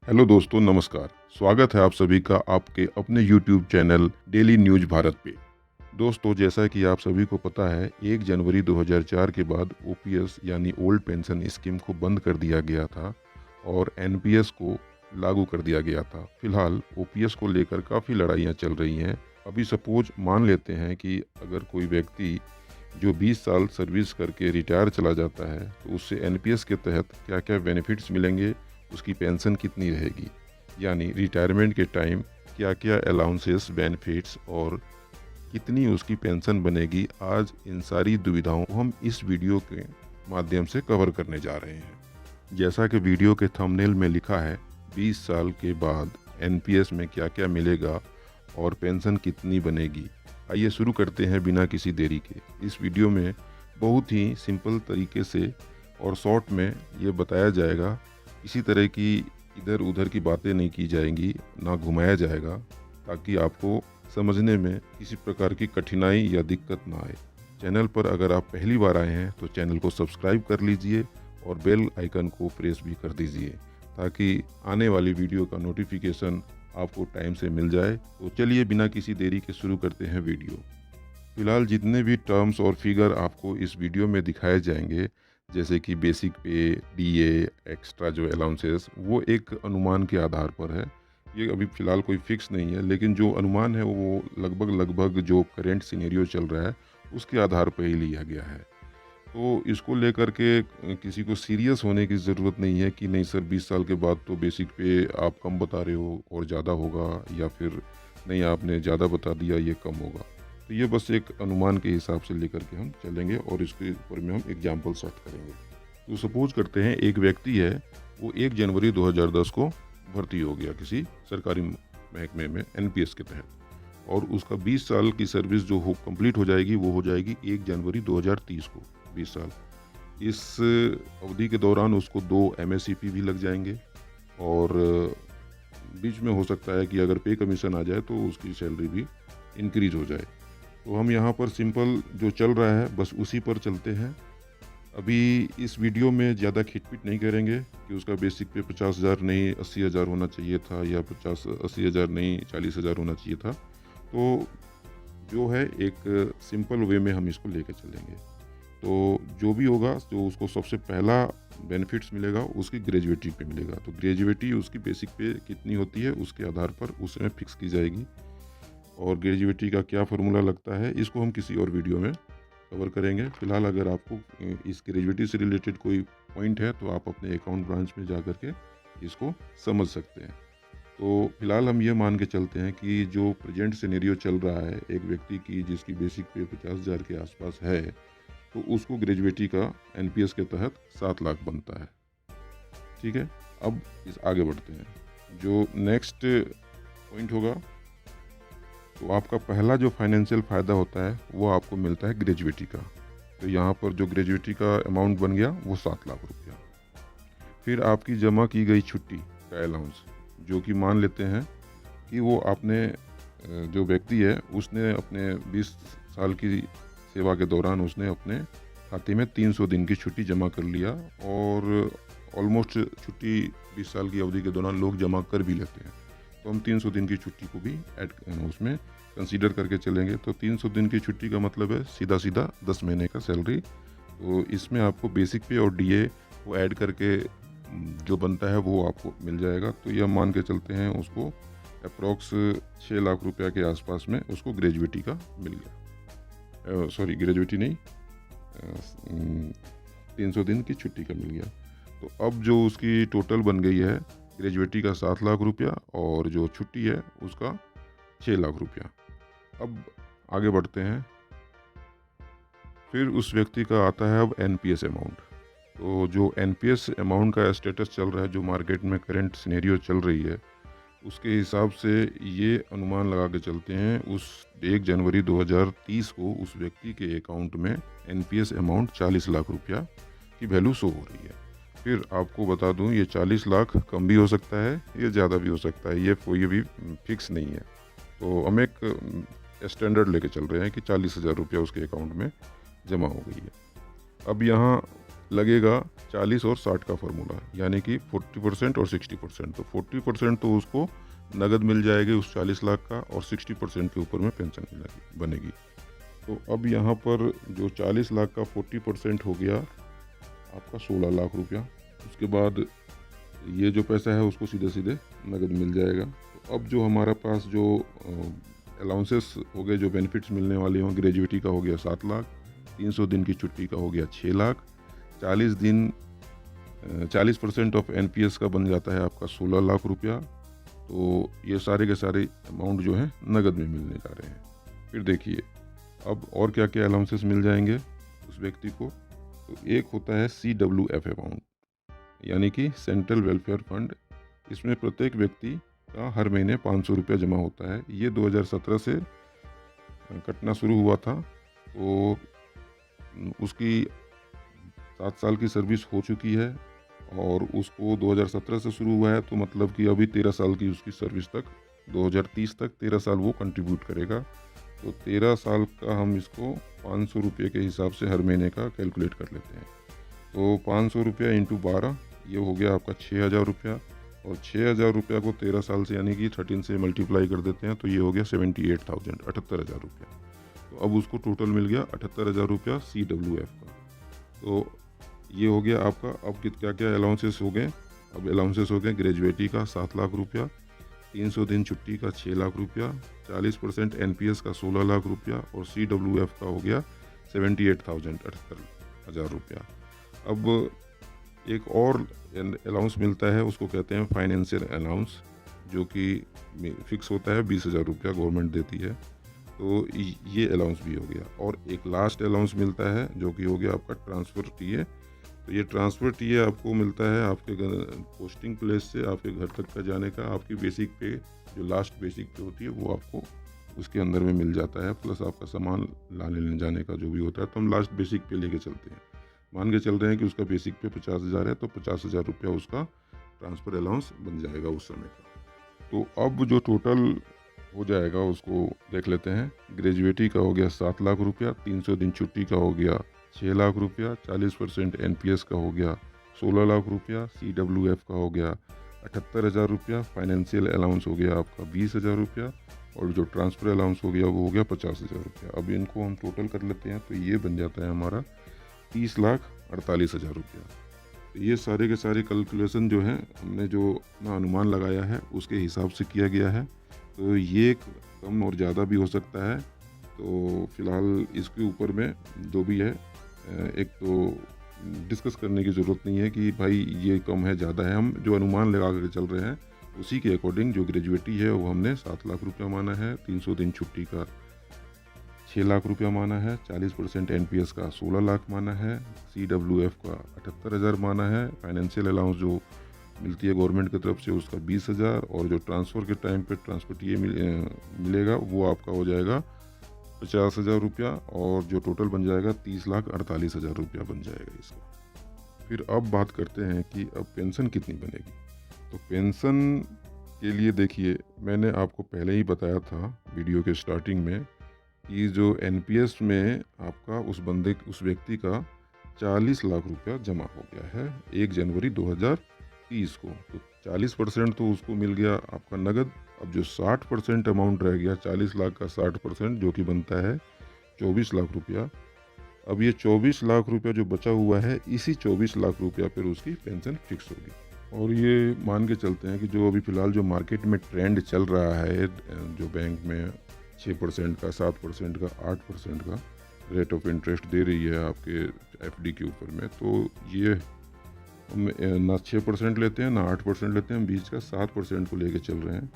Hello दोस्तों, नमस्कार। स्वागत है आप सभी का आपके अपने YouTube channel daily news Bharat पे। दोस्तों, जैसा कि आप सभी को पता है, 1 जनवरी 2004 के बाद ओपीएस यानी ओल्ड पेंशन स्कीम को बंद कर दिया गया था और एनपीएस को लागू कर दिया गया था। फिलहाल ओपीएस को लेकर काफ़ी लड़ाइयाँ चल रही हैं। अभी सपोज मान लेते हैं कि अगर कोई व्यक्ति जो 20 साल सर्विस करके रिटायर चला जाता है, तो उससे एनपीएस के तहत क्या-क्या बेनिफिट्स मिलेंगे, उसकी पेंशन कितनी रहेगी, यानी रिटायरमेंट के टाइम क्या-क्या अलाउंसेस, बेनिफिट्स और कितनी उसकी पेंशन बनेगी। आज इन सारी दुविधाओं को हम इस वीडियो के माध्यम से कवर करने जा रहे हैं। जैसा कि वीडियो के थंबनेल में लिखा है, 20 साल के बाद एनपीएस में क्या-क्या मिलेगा और पेंशन कितनी बनेगी। आइए शुरू करते हैं बिना किसी देरी के। इस वीडियो में बहुत ही सिंपल तरीके से और शॉर्ट में ये बताया जाएगा। किसी तरह की इधर उधर की बातें नहीं की जाएंगी, ना घुमाया जाएगा, ताकि आपको समझने में किसी प्रकार की कठिनाई या दिक्कत ना आए। चैनल पर अगर आप पहली बार आए हैं तो चैनल को सब्सक्राइब कर लीजिए और बेल आइकन को प्रेस भी कर दीजिए, ताकि आने वाली वीडियो का नोटिफिकेशन आपको टाइम से मिल जाए। तो चलिए बिना किसी देरी के शुरू करते हैं वीडियो। फिलहाल जितने भी टर्म्स और फिगर आपको इस वीडियो में दिखाए जाएंगे, जैसे कि बेसिक पे, डीए, एक्स्ट्रा जो अलाउंसेस, वो एक अनुमान के आधार पर है। ये अभी फ़िलहाल कोई फिक्स नहीं है, लेकिन जो अनुमान है वो लगभग जो करेंट सिनेरियो चल रहा है उसके आधार पर ही लिया गया है। तो इसको लेकर के किसी को सीरियस होने की ज़रूरत नहीं है कि नहीं सर 20 साल के बाद तो बेसिक पे आप कम बता रहे हो और ज़्यादा होगा, या फिर नहीं आपने ज़्यादा बता दिया ये कम होगा। तो ये बस एक अनुमान के हिसाब से लेकर के हम चलेंगे और इसके ऊपर में हम एग्जाम्पल सेट करेंगे। तो सपोज करते हैं एक व्यक्ति है, वो 1 जनवरी 2010 को भर्ती हो गया किसी सरकारी महकमे में एनपीएस के तहत, और उसका 20 साल की सर्विस जो हो कंप्लीट हो जाएगी वो हो जाएगी 1 जनवरी 2030 को। 20 साल, इस अवधि के दौरान उसको 2 एमएससीपी भी लग जाएंगे, और बीच में हो सकता है कि अगर पे कमीशन आ जाए तो उसकी सैलरी भी इंक्रीज हो जाए। तो हम यहाँ पर सिंपल जो चल रहा है बस उसी पर चलते हैं। अभी इस वीडियो में ज़्यादा खिटपिट नहीं करेंगे कि उसका बेसिक पे 50,000 नहीं 80,000 होना चाहिए था, या 80,000 नहीं 40,000 होना चाहिए था। तो जो है एक सिंपल वे में हम इसको लेकर चलेंगे। तो जो भी होगा, जो उसको सबसे पहला बेनिफिट्स मिलेगा उसकी ग्रेजुएटी पे मिलेगा। तो ग्रेजुएटी उसकी बेसिक पे कितनी होती है उसके आधार पर उसमें फिक्स की जाएगी, और ग्रेजुएटी का क्या फार्मूला लगता है इसको हम किसी और वीडियो में कवर करेंगे। फिलहाल अगर आपको इस ग्रेजुएटी से रिलेटेड कोई पॉइंट है तो आप अपने अकाउंट ब्रांच में जा कर के इसको समझ सकते हैं। तो फिलहाल हम ये मान के चलते हैं कि जो प्रेजेंट सिनेरियो चल रहा है, एक व्यक्ति की जिसकी बेसिक पे 50,000 के आसपास है, तो उसको ग्रेजुएटी का एनपीएस के तहत 7 लाख बनता है। ठीक है, अब इस आगे बढ़ते हैं। जो नेक्स्ट पॉइंट होगा, तो आपका पहला जो फाइनेंशियल फ़ायदा होता है वो आपको मिलता है ग्रेजुएटी का। तो यहाँ पर जो ग्रेजुएटी का अमाउंट बन गया वो 7 लाख रुपया। फिर आपकी जमा की गई छुट्टी का अलाउंस, जो कि मान लेते हैं कि वो आपने जो व्यक्ति है उसने अपने 20 साल की सेवा के दौरान उसने अपने खाते में 300 दिन की छुट्टी जमा कर लिया, और ऑलमोस्ट छुट्टी 20 साल की अवधि के दौरान लोग जमा कर भी लेते हैं। तो हम 300 दिन की छुट्टी को भी ऐड उसमें कंसीडर करके चलेंगे। तो 300 दिन की छुट्टी का मतलब है सीधा सीधा 10 महीने का सैलरी। तो इसमें आपको बेसिक पे और डीए को ऐड करके जो बनता है वो आपको मिल जाएगा। तो ये हम मान के चलते हैं उसको अप्रॉक्स 6 लाख रुपया के आसपास में उसको ग्रेजुएटी का मिल गया। सॉरी, ग्रेजुएटी नहीं, 300 दिन की छुट्टी का मिल गया। तो अब जो उसकी टोटल बन गई है, ग्रेजुएटी का 7 लाख रुपया और जो छुट्टी है उसका 6 लाख रुपया। अब आगे बढ़ते हैं। फिर उस व्यक्ति का आता है अब एनपीएस अमाउंट। तो जो एनपीएस अमाउंट का स्टेटस चल रहा है, जो मार्केट में करंट सिनेरियो चल रही है, उसके हिसाब से ये अनुमान लगा के चलते हैं उस 1 जनवरी 2030 को उस व्यक्ति के अकाउंट में एनपीएस अमाउंट 40 लाख रुपया की वैल्यू शो हो रही है। फिर आपको बता दूं, ये 40 लाख कम भी हो सकता है, ये ज़्यादा भी हो सकता है, ये कोई भी फिक्स नहीं है। तो हम एक स्टैंडर्ड लेके चल रहे हैं कि 40,000 रुपया उसके अकाउंट में जमा हो गई है। अब यहाँ लगेगा 40 और 60 का फार्मूला, यानी कि 40% और 60%। तो 40% तो उसको नगद मिल जाएगी उस 40 लाख का, और 60% के ऊपर में पेंशन मिलेगी बनेगी। तो अब यहाँ पर जो 40 लाख का 40% हो गया आपका 16 लाख रुपया। उसके बाद ये जो पैसा है उसको सीधे सीधे नगद मिल जाएगा। तो अब जो हमारा पास जो अलाउंसेस हो गए, जो बेनिफिट्स मिलने वाले हों, ग्रेजुएटी का हो गया 7 लाख, 300 दिन की छुट्टी का हो गया 6 लाख, 40 दिन 40% ऑफ एनपीएस का बन जाता है आपका 16 लाख रुपया। तो ये सारे के सारे अमाउंट जो है नगद में मिलने जा रहे हैं। फिर देखिए अब और क्या क्या अलाउंसेस मिल जाएंगे उस व्यक्ति को। तो एक होता है CWF अमाउंट, यानी कि सेंट्रल वेलफेयर फंड। इसमें प्रत्येक व्यक्ति का हर महीने 500 रुपया जमा होता है। ये 2017 से कटना शुरू हुआ था। तो उसकी 7 साल की सर्विस हो चुकी है, और उसको 2017 से शुरू हुआ है, तो मतलब कि अभी 13 साल की उसकी सर्विस तक, 2030 तक 13 साल वो कंट्रीब्यूट करेगा। तो 13 साल का हम इसको 500 रुपये के हिसाब से हर महीने का कैलकुलेट कर लेते हैं। तो 500 रुपया इंटू 12, ये हो गया आपका 6000 रुपया। और 6000 रुपया को 13 साल से यानी कि 13 से मल्टीप्लाई कर देते हैं, तो ये हो गया 78,000, 78,000 रुपया। तो अब उसको टोटल मिल गया 78,000 रुपया CWF का। तो ये हो गया आपका। अब क्या क्या अलाउंसेस हो गए। अब अलाउंसेस हो गए ग्रेजुएटी का 7 लाख रुपया, 300 दिन छुट्टी का 6 लाख रुपया, 40% एनपीएस का 16 लाख रुपया, और CWF का हो गया 78,000, 78,000 रुपया। अब एक और अलाउंस मिलता है, उसको कहते हैं फाइनेंशियल अलाउंस, जो कि फिक्स होता है 20,000 रुपया गवर्नमेंट देती है। तो ये अलाउंस भी हो गया। और एक लास्ट अलाउंस मिलता है जो कि हो गया आपका ट्रांसफ़र टीए। तो ये ट्रांसफ़र टीए आपको मिलता है आपके पोस्टिंग प्लेस से आपके घर तक का जाने का। आपकी बेसिक पे, जो लास्ट बेसिक पे होती है, वो आपको उसके अंदर में मिल जाता है, प्लस आपका सामान लाने लेने जाने का जो भी होता है। तो हम लास्ट बेसिक पे लेके चलते हैं। मान के चल रहे हैं कि उसका बेसिक पे 50,000 है, तो 50,000 रुपया उसका ट्रांसफ़र अलाउंस बन जाएगा उस समय का। तो अब जो टोटल हो जाएगा उसको देख लेते हैं। ग्रेजुएटी का हो गया 7 लाख रुपया, 300 दिन छुट्टी का हो गया 6 लाख रुपया, 40% एनपीएस का हो गया 16 लाख रुपया, CWF का हो गया 78,000 रुपया, फाइनेंशियल अलाउंस हो गया आपका 20,000 रुपया, और जो ट्रांसफ़र अलाउंस हो गया वो हो गया 50,000 रुपया। अब इनको हम टोटल कर लेते हैं, तो ये बन जाता है हमारा 30,48,000 रुपया। तो ये सारे के सारे कैलकुलेशन जो है हमने जो अपना अनुमान लगाया है उसके हिसाब से किया गया है। तो ये कम और ज़्यादा भी हो सकता है। तो फ़िलहाल इसके ऊपर में जो भी है, एक तो डिस्कस करने की ज़रूरत नहीं है कि भाई ये कम है ज़्यादा है। हम जो अनुमान लगा कर चल रहे हैं उसी के अकॉर्डिंग जो ग्रेजुएटी है वो हमने 7 लाख रुपया माना है, 300 दिन छुट्टी का 6 लाख रुपया माना है, 40% एनपीएस का 16 लाख माना है, CWF का 78,000 माना है, फाइनेंशियल अलाउंस जो मिलती है गवर्नमेंट की तरफ से उसका 20,000, और जो ट्रांसफ़र के टाइम पे ट्रांसपोर्ट ये मिलेगा वो आपका हो जाएगा 50,000 रुपया, और जो टोटल बन जाएगा 30,48,000 रुपया बन जाएगा इसका। फिर अब बात करते हैं कि अब पेंशन कितनी बनेगी। तो पेंशन के लिए देखिए, मैंने आपको पहले ही बताया था वीडियो के स्टार्टिंग में कि जो एनपीएस में आपका उस व्यक्ति का 40 लाख रुपया जमा हो गया है 1 जनवरी 2030 को। तो 40% तो उसको मिल गया आपका नगद। अब जो 60% अमाउंट रह गया, 40 लाख का 60%, जो कि बनता है 24 लाख रुपया। अब ये 24 लाख रुपया जो बचा हुआ है, इसी 24 लाख रुपया पर उसकी पेंशन फिक्स होगी। और ये मान के चलते हैं कि जो अभी फ़िलहाल जो मार्केट में ट्रेंड चल रहा है, जो बैंक में 6% का, 7% का, 8% का रेट ऑफ इंटरेस्ट दे रही है आपके एफडी के ऊपर में, तो ये हम ना 6% लेते हैं ना 8% लेते हैं, हम बीच का 7% को लेके चल रहे हैं।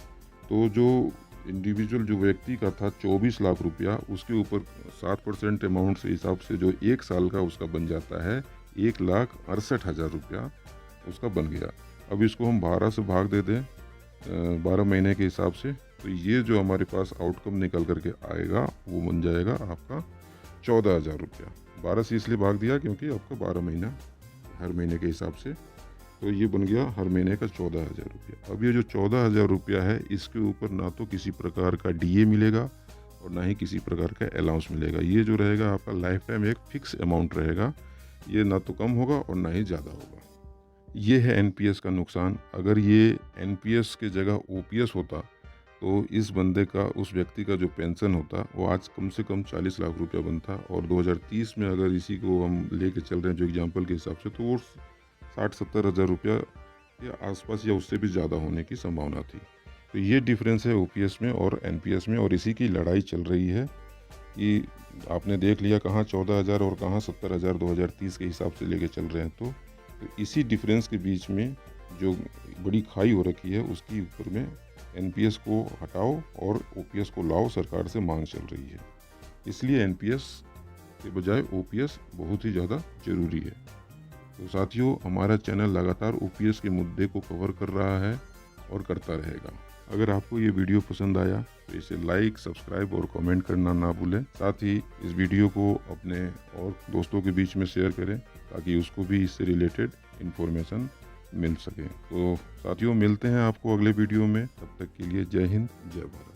तो जो इंडिविजुअल जो व्यक्ति का था 24 लाख रुपया, उसके ऊपर 7% अमाउंट से हिसाब से जो 1 साल का उसका बन जाता है 1,68,000 रुपया उसका बन गया। अब इसको हम 12 से भाग दे दें 12 महीने के हिसाब से, तो ये जो हमारे पास आउटकम निकल करके आएगा वो बन जाएगा आपका 14,000 रुपया। 12 से इसलिए भाग दिया क्योंकि आपका 12 महीना हर महीने के हिसाब से, तो ये बन गया हर महीने का 14,000 रुपया। अब ये जो 14,000 रुपया है, इसके ऊपर ना तो किसी प्रकार का डीए मिलेगा और ना ही किसी प्रकार का अलाउंस मिलेगा। ये जो रहेगा आपका लाइफ टाइम एक फिक्स अमाउंट रहेगा ये ना तो कम होगा और ना ही ज़्यादा होगा। ये है एनपीएस का नुकसान। अगर ये एनपीएस के जगह ओपीएस होता तो इस बंदे का, उस व्यक्ति का जो पेंशन होता वो आज कम से कम 40 लाख रुपया बनता, और 2030 में अगर इसी को हम लेके चल रहे हैं जो एग्जाम्पल के हिसाब से, तो वो 60-70 हज़ार रुपया या आसपास या उससे भी ज़्यादा होने की संभावना थी। तो ये डिफरेंस है ओपीएस में और एनपीएस में, और इसी की लड़ाई चल रही है कि आपने देख लिया कहाँ 14,000 और कहाँ 70,000 2030 के हिसाब से लेके चल रहे हैं। तो इसी डिफरेंस के बीच में जो बड़ी खाई हो रखी है उसकी ऊपर में एनपीएस को हटाओ और ओपीएस को लाओ, सरकार से मांग चल रही है। इसलिए एनपीएस के बजाय ओपीएस बहुत ही ज़्यादा ज़रूरी है। तो साथियों, हमारा चैनल लगातार ओपीएस के मुद्दे को कवर कर रहा है और करता रहेगा। अगर आपको ये वीडियो पसंद आया तो इसे लाइक, सब्सक्राइब और कमेंट करना ना भूलें। साथ ही इस वीडियो को अपने और दोस्तों के बीच में शेयर करें ताकि उसको भी इससे रिलेटेड इन्फॉर्मेशन मिल सके। तो साथियों, मिलते हैं आपको अगले वीडियो में। तब तक के लिए जय हिंद, जय भारत।